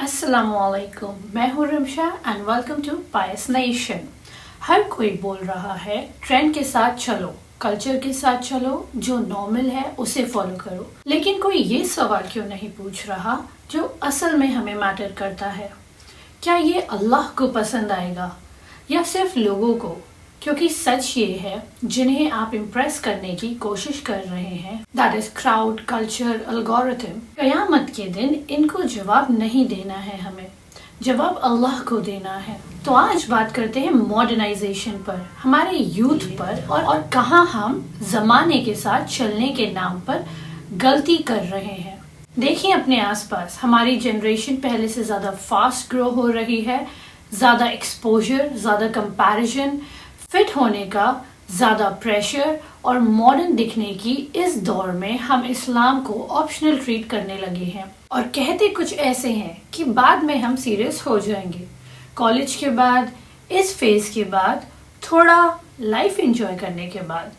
अस्सलामुअलैकुम, मैं हूँ Rimsha and welcome to pious nation. हर कोई बोल रहा है ट्रेंड के साथ चलो, कल्चर के साथ चलो, जो नॉर्मल है उसे फॉलो करो, लेकिन कोई ये सवाल क्यों नहीं पूछ रहा जो असल में हमें मैटर करता है। क्या ये अल्लाह को पसंद आएगा या सिर्फ लोगों को? क्योंकि सच ये है, जिन्हें आप इम्प्रेस करने की कोशिश कर रहे हैं, that is crowd, culture, algorithm, कयामत के दिन इनको जवाब नहीं देना है, हमें जवाब अल्लाह को देना है। तो आज बात करते हैं मॉडर्नाइजेशन पर, हमारे यूथ पर, और कहाँ हम जमाने के साथ चलने के नाम पर गलती कर रहे हैं। देखिए अपने आसपास, हमारी जनरेशन पहले से ज्यादा फास्ट ग्रो हो रही है, ज्यादा एक्सपोजर, ज्यादा कंपैरिजन, फिट होने का ज्यादा प्रेशर और मॉडर्न दिखने की इस दौर में हम इस्लाम को ऑप्शनल ट्रीट करने लगे हैं और कहते कुछ ऐसे हैं कि बाद में हम सीरियस हो जाएंगे, कॉलेज के बाद, इस फेज के बाद, थोड़ा लाइफ एंजॉय करने के बाद।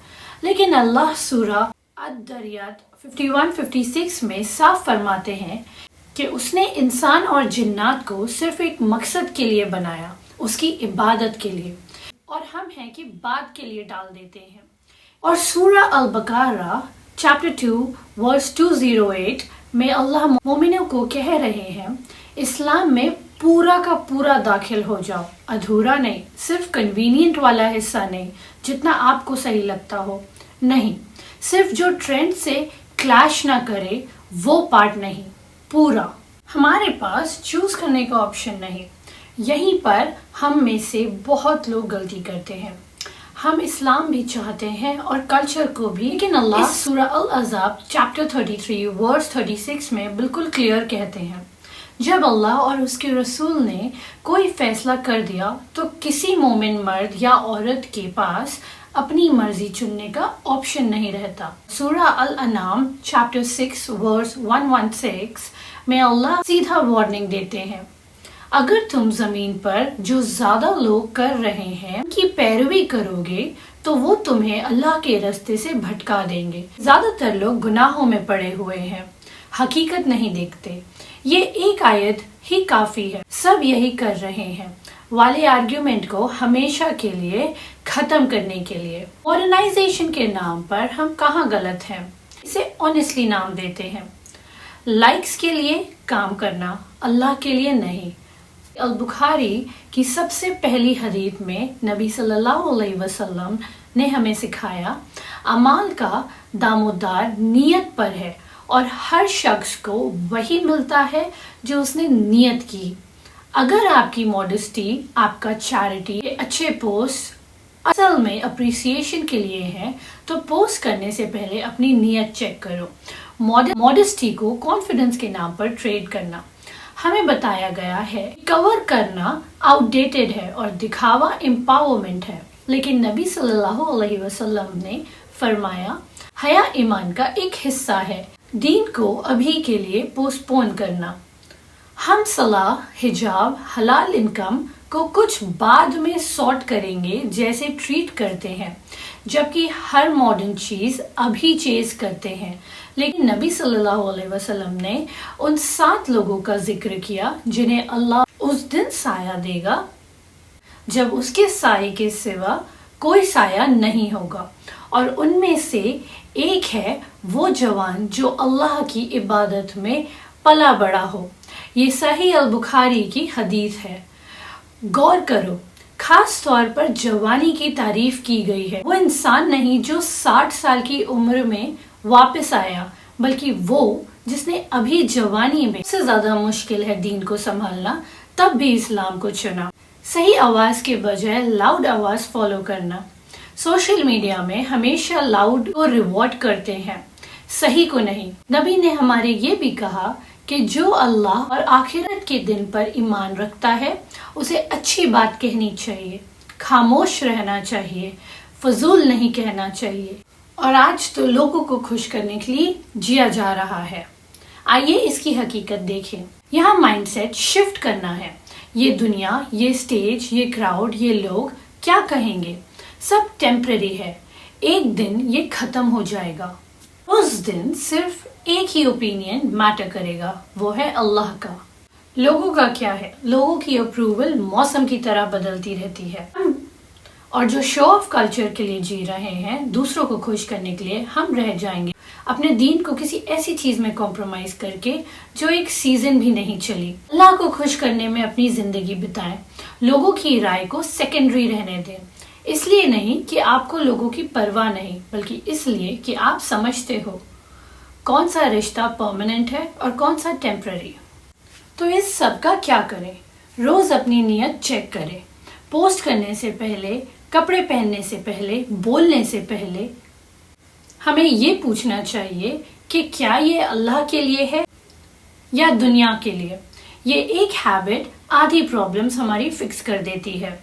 लेकिन अल्लाह सूरा अद-दरियात 51-56 में साफ फरमाते हैं कि उसने इंसान और जिन्नात को सिर्फ एक मकसद के लिए बनाया, उसकी इबादत के लिए, और हम हैं कि बाद के लिए डाल देते हैं। और सूरा अल-बकरा चैप्टर 2 वर्स 208 में अल्लाह मोमिनों को कह रहे हैं, इस्लाम में पूरा का पूरा दाखिल हो जाओ, अधूरा नहीं, सिर्फ कन्वीनियंट वाला हिस्सा नहीं, जितना आपको सही लगता हो नहीं, सिर्फ जो ट्रेंड से क्लैश ना करे वो पार्ट नहीं, पूरा। हमारे पास चूज करने का ऑप्शन नहीं। यहीं पर हम में से बहुत लोग गलती करते हैं। हम इस्लाम भी चाहते हैं और कल्चर को भी, लेकिन अल्लाह सूरा अल-अहज़ाब चैप्टर 33 वर्स 36 में बिल्कुल क्लियर कहते हैं, जब अल्लाह और उसके रसूल ने कोई फैसला कर दिया तो किसी मोमिन मर्द या औरत के पास अपनी मर्जी चुनने का ऑप्शन नहीं रहता। सूरा अल-अनाम चैप्टर 6 वर्स 116 में अल्लाह सीधा वार्निंग देते हैं, अगर तुम जमीन पर जो ज्यादा लोग कर रहे हैं की पैरवी करोगे तो वो तुम्हें अल्लाह के रास्ते से भटका देंगे। ज्यादातर लोग गुनाहों में पड़े हुए हैं, हकीकत नहीं देखते। ये एक आयत ही काफी है, सब यही कर रहे हैं वाले आर्ग्यूमेंट को हमेशा के लिए खत्म करने के लिए। मॉडर्नाइजेशन के नाम पर हम कहाँ गलत हैं, इसे ऑनेस्टली नाम देते हैं। लाइक्स के लिए काम करना, अल्लाह के लिए नहीं। अल-बुखारी की सबसे पहली हदीस में नबी सल्लल्लाहु अलैहि वसल्लम ने हमें सिखाया, अमाल का दामोदार नियत पर है और हर शख्स को वही मिलता है जो उसने नियत की। अगर आपकी मॉडेस्टी, आपका चैरिटी, अच्छे पोस्ट असल में अप्रिसिएशन के लिए है तो पोस्ट करने से पहले अपनी नियत चेक करो। मॉडेस्टी को कॉन्फिडेंस के नाम पर ट्रेड करना, हमें बताया गया है कवर करना आउटडेटेड है और दिखावा एम्पावरमेंट है, लेकिन नबी सल्लल्लाहु अलैहि वसल्लम ने फरमाया, हया ईमान का एक हिस्सा है, दीन को अभी के लिए पोस्टपोन करना। हम सलाह, हिजाब, हलाल इनकम को कुछ बाद में सॉर्ट करेंगे जैसे ट्रीट करते हैं, जबकि हर मॉडर्न चीज अभी चेज करते हैं। लेकिन नबी सल्लल्लाहु अलैहि वसल्लम ने उन 7 लोगों का जिक्र किया जिन्हें अल्लाह उस दिन साया देगा जब उसके साये के सिवा कोई साया नहीं होगा, और उनमें से एक है वो जवान जो अल्लाह की इबादत में पला बड़ा हो। ये सही अल-बुखारी की हदीस है। गौर करो, खास तौर पर जवानी की तारीफ की गई है। वो इंसान नहीं जो 60 साल की उम्र में वापस आया, बल्कि वो जिसने अभी जवानी में सबसे ज्यादा मुश्किल है दीन को संभालना, तब भी इस्लाम को चुना। सही आवाज के बजाय लाउड आवाज फॉलो करना। सोशल मीडिया में हमेशा लाउड को रिवॉर्ड करते हैं, सही को नहीं। नबी ने हमारे ये भी कहा कि जो अल्लाह और आखिरत के दिन पर ईमान रखता है उसे अच्छी बात कहनी चाहिए, खामोश रहना चाहिए, फजूल नहीं कहना चाहिए। और आज तो लोगों को खुश करने के लिए जिया जा रहा है। आइए इसकी हकीकत देखें। यहाँ माइंडसेट शिफ्ट करना है। ये दुनिया, ये स्टेज, ये क्राउड, ये लोग क्या कहेंगे, सब टेम्पररी है, एक दिन ये खत्म हो जाएगा। उस दिन सिर्फ एक ही ओपिनियन मैटर करेगा, वो है अल्लाह का। لوگوں کا کیا ہے؟ لوگوں کی اپروول موسم کی طرح بدلتی رہتی ہے، اور جو شو آف کلچر کے لیے جی رہے ہیں، دوسروں کو خوش کرنے کے لیے، ہم رہ جائیں گے اپنے دین کو کسی ایسی چیز میں کمپرومائز کر کے جو ایک سیزن بھی نہیں چلی۔ اللہ کو خوش کرنے میں اپنی زندگی بتائیں، لوگوں کی رائے کو سیکنڈری رہنے دیں۔ اس لیے نہیں کہ آپ کو لوگوں کی پرواہ نہیں، بلکہ اس لیے کہ آپ سمجھتے ہو کون سا رشتہ پرماننٹ ہے اور کون سا ٹیمپرری۔ تو اس سب کا کیا کریں؟ روز اپنی نیت چیک کریں۔ پوسٹ کرنے سے پہلے، کپڑے پہننے سے پہلے، بولنے سے پہلے ہمیں یہ پوچھنا چاہیے کہ کیا یہ اللہ کے لیے ہے یا دنیا کے لیے۔ یہ ایک ہیبٹ آدھی پرابلمز ہماری فکس کر دیتی ہے۔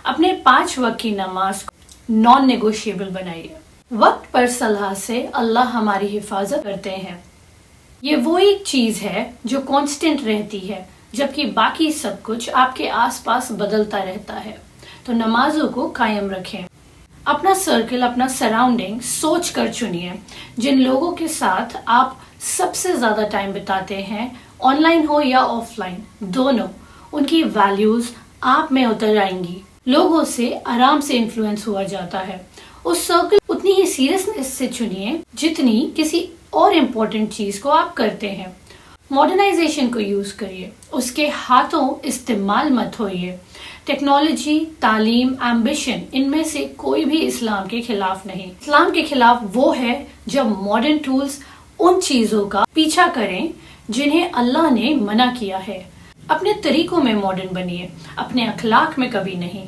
اپنے 5 وقت کی نماز کو نان نیگوشیبل بنائیے۔ وقت پر صلاح سے اللہ ہماری حفاظت کرتے ہیں۔ یہ وہ ایک چیز ہے جو کانسٹنٹ رہتی ہے، جبکہ باقی سب کچھ آپ کے آس پاس بدلتا رہتا ہے۔ تو نمازوں کو قائم رکھیں۔ اپنا سرکل، اپنا سراؤنڈنگ سوچ کر چنیے۔ جن لوگوں کے ساتھ آپ سب سے زیادہ ٹائم بتاتے ہیں، آن لائن ہو یا آف لائن، دونوں، ان کی ویلیوز آپ میں اتر آئیں گی۔ لوگوں سے آرام سے انفلوئنس ہوا جاتا ہے۔ اس سرکل اتنی ہی سیریسنس سے چنیے جتنی کسی اور امپورٹنٹ چیز کو آپ کرتے ہیں۔ ماڈرنائزیشن کو یوز کریے، اس کے ہاتھوں استعمال مت ہوئیے۔ ٹیکنالوجی، تعلیم، ایمبیشن، ان میں سے کوئی بھی اسلام کے خلاف نہیں۔ اسلام کے خلاف وہ ہے جب ماڈرن ٹولز ان چیزوں کا پیچھا کریں جنہیں اللہ نے منع کیا ہے۔ اپنے طریقوں میں ماڈرن بنیے، اپنے اخلاق میں کبھی نہیں۔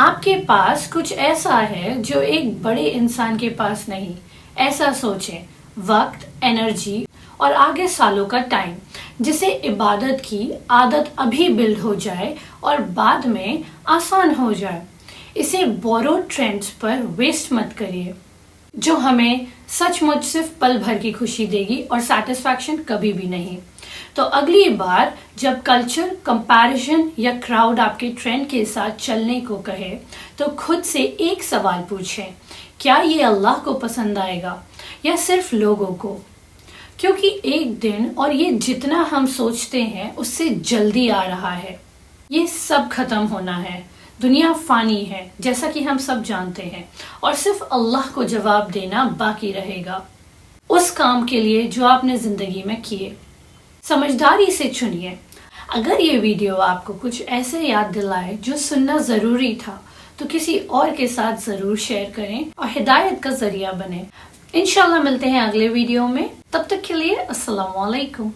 آپ کے پاس کچھ ایسا ہے جو ایک بڑے انسان کے پاس نہیں۔ ایسا سوچیں، وقت، انرجی اور آگے سالوں کا ٹائم، جسے عبادت کی عادت ابھی بلڈ ہو جائے اور بعد میں آسان ہو جائے۔ اسے بورو ٹرینڈز پر ویسٹ مت کریے، جو ہمیں سچ مچ صرف پل بھر کی خوشی دے گی اور سیٹسفیکشن کبھی بھی نہیں۔ تو اگلی بار جب کلچر، کمپیریزن یا کراؤڈ آپ کے ٹرینڈ کے ساتھ چلنے کو کہے تو خود سے ایک سوال پوچھیں، کیا یہ اللہ کو پسند آئے گا یا صرف لوگوں کو؟ کیونکہ ایک دن، اور یہ جتنا ہم سوچتے ہیں اس سے جلدی آ رہا ہے، یہ سب ختم ہونا ہے۔ دنیا فانی ہے جیسا کہ ہم سب جانتے ہیں، اور صرف اللہ کو جواب دینا باقی رہے گا اس کام کے لیے جو آپ نے زندگی میں کیے۔ سمجھداری سے چنیے۔ اگر یہ ویڈیو آپ کو کچھ ایسے یاد دلائے جو سننا ضروری تھا تو کسی اور کے ساتھ ضرور شیئر کریں اور ہدایت کا ذریعہ بنیں۔ انشاءاللہ ملتے ہیں اگلے ویڈیو میں، تب تک کے لیے السلام علیکم۔